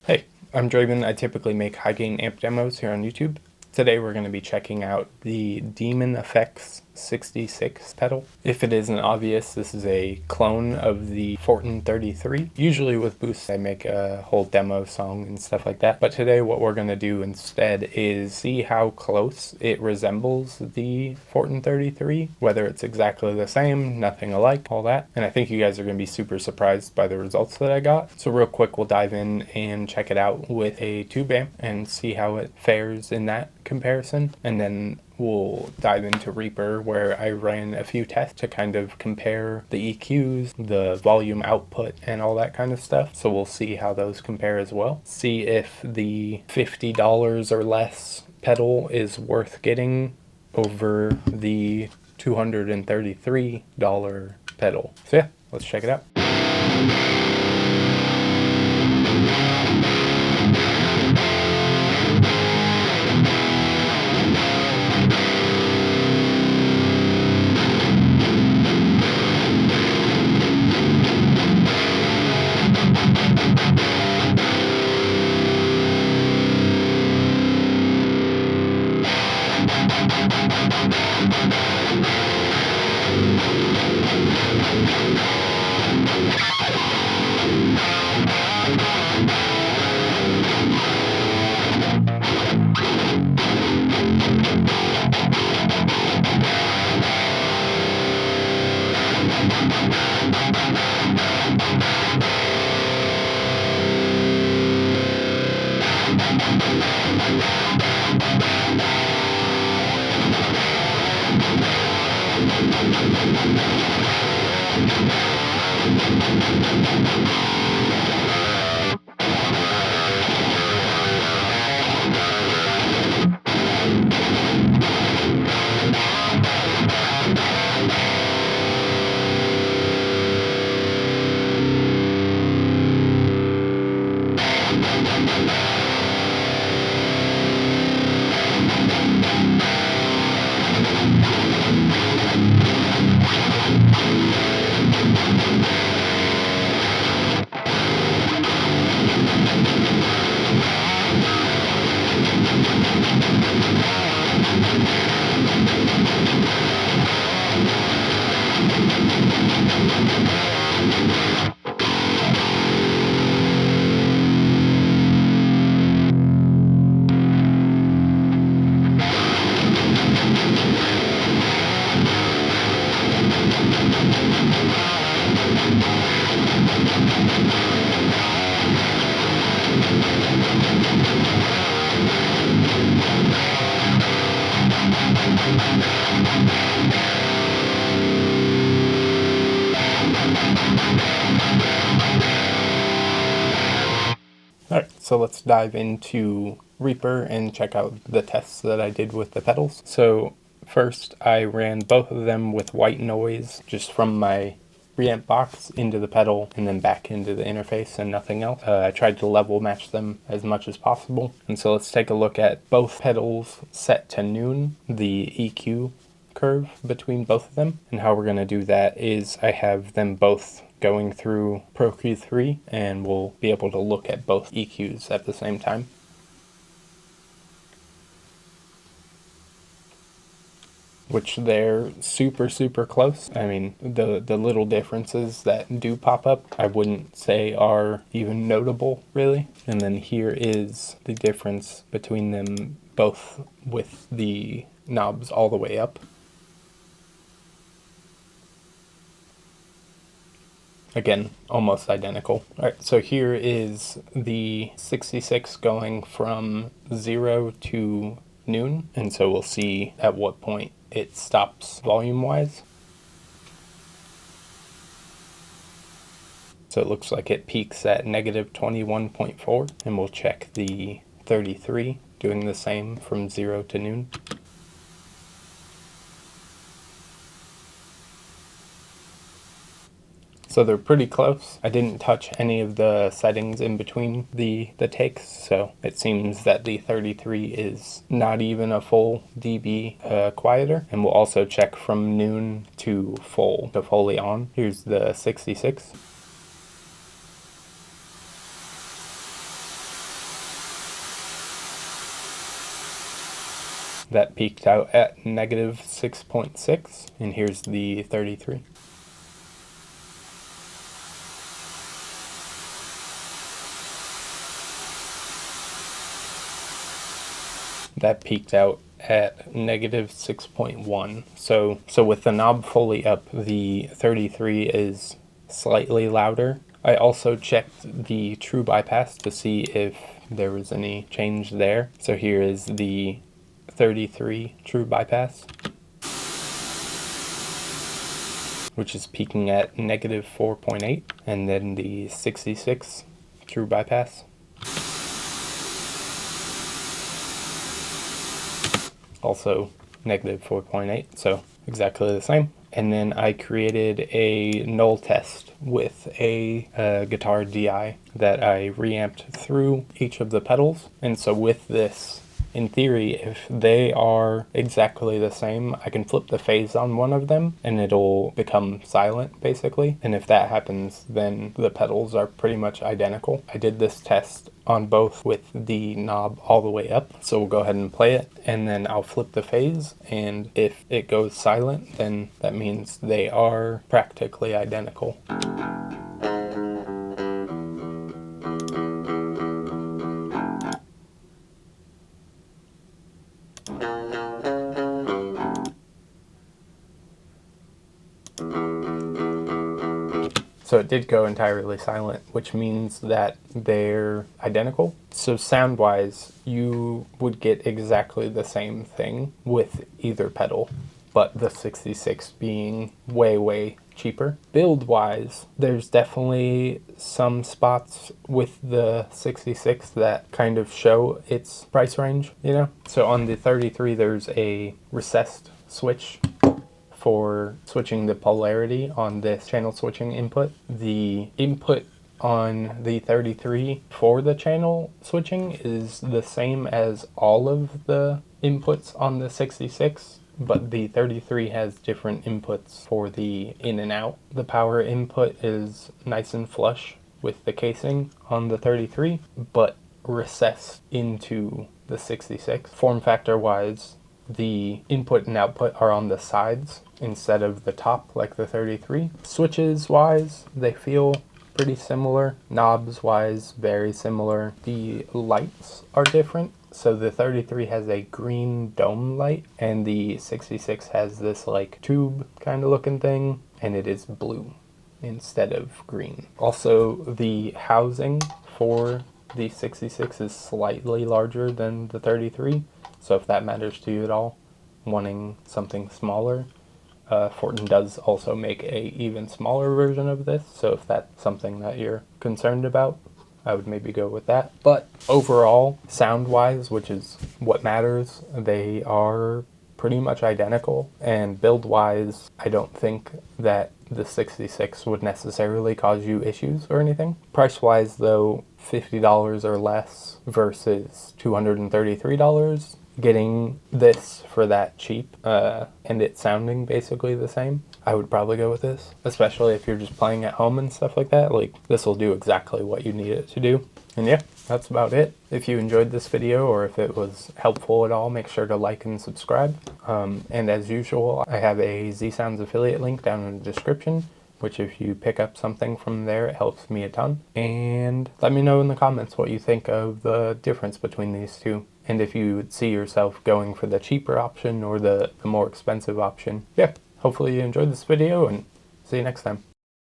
Hey, I'm Draven. I typically make high gain amp demos here on YouTube. Today we're going to be checking out the Demon Effects 66 pedal. If it isn't obvious, this is a clone of the Fortin 33. Usually with boosts I make a whole demo song and stuff like that, but today what we're going to do instead is see how close it resembles the Fortin 33, whether it's exactly the same, nothing alike, all that. And I think you guys are going to be super surprised by the results that I got. So real quick, we'll dive in and check it out with a tube amp and see how it fares in that comparison, and then we'll dive into Reaper where I ran a few tests to kind of compare the EQs, the volume output, and all that kind of stuff. So we'll see how those compare as well. See if the $50 or less pedal is worth getting over the $233 pedal. So yeah, let's check it out. Alright, so let's dive into Reaper and check out the tests that I did with the pedals. So first I ran both of them with white noise just from my preamp box into the pedal and then back into the interface and nothing else. I tried to level match them as much as possible. And so let's take a look at both pedals set to noon, the EQ curve between both of them. And how we're going to do that is I have them both going through Pro Q3 and we'll be able to look at both EQs at the same time. Which they're super close. I mean, the little differences that do pop up I wouldn't say are even notable really. And then here is the difference between them both with the knobs all the way up. Again, almost identical. Alright, so here is the 66 going from 0 to noon, and so we'll see at what point it stops volume-wise. So it looks like it peaks at negative 21.4, and we'll check the 33 doing the same from 0 to noon. So they're pretty close. I didn't touch any of the settings in between the takes, so it seems that the 33 is not even a full dB quieter. And we'll also check from noon to full, to fully on. Here's the 66. That peaked out at negative 6.6, and here's the 33. That peaked out at negative 6.1. So with the knob fully up, the 33 is slightly louder. I also checked the true bypass to see if there was any change there. So here is the 33 true bypass, which is peaking at negative 4.8, and then the 66 true bypass, also negative 4.8, so exactly the same. And then I created a null test with a guitar DI that I reamped through each of the pedals. And so with this, in theory, if they are exactly the same, I can flip the phase on one of them and it'll become silent, basically. And if that happens, then the pedals are pretty much identical. I did this test on both with the knob all the way up. So we'll go ahead and play it, and then I'll flip the phase. And if it goes silent, then that means they are practically identical. So it did go entirely silent, which means that they're identical. So sound-wise, you would get exactly the same thing with either pedal, but the 66 being way, way cheaper. Build-wise, there's definitely some spots with the 66 that kind of show its price range, you know? So on the 33, there's a recessed switch for switching the polarity on this channel switching input. The input on the 33 for the channel switching is the same as all of the inputs on the 66, but the 33 has different inputs for the in and out. The power input is nice and flush with the casing on the 33, but recessed into the 66. Form factor wise, the input and output are on the sides instead of the top like the 33. Switches wise, they feel pretty similar. Knobs wise, very similar. The lights are different. So the 33 has a green dome light and the 66 has this like tube kind of looking thing, and it is blue instead of green. Also, the housing for the 66 is slightly larger than the 33. So if that matters to you at all, wanting something smaller, Fortin does also make a even smaller version of this. So if that's something that you're concerned about, I would maybe go with that. But overall, sound-wise, which is what matters, they are pretty much identical. And build-wise, I don't think that the 66 would necessarily cause you issues or anything. Price-wise, though, $50 or less versus $233. Getting this for that cheap and it sounding basically the same, I would probably go with this, especially if you're just playing at home and stuff like that. Like, this will do exactly what you need it to do. And yeah, that's about it. If you enjoyed this video or if it was helpful at all, make sure to like and subscribe. And as usual, I have a Z-Sounds affiliate link down in the description, which if you pick up something from there, it helps me a ton. And let me know in the comments what you think of the difference between these two, and if you would see yourself going for the cheaper option or the more expensive option. Yeah, hopefully you enjoyed this video, and see you next time.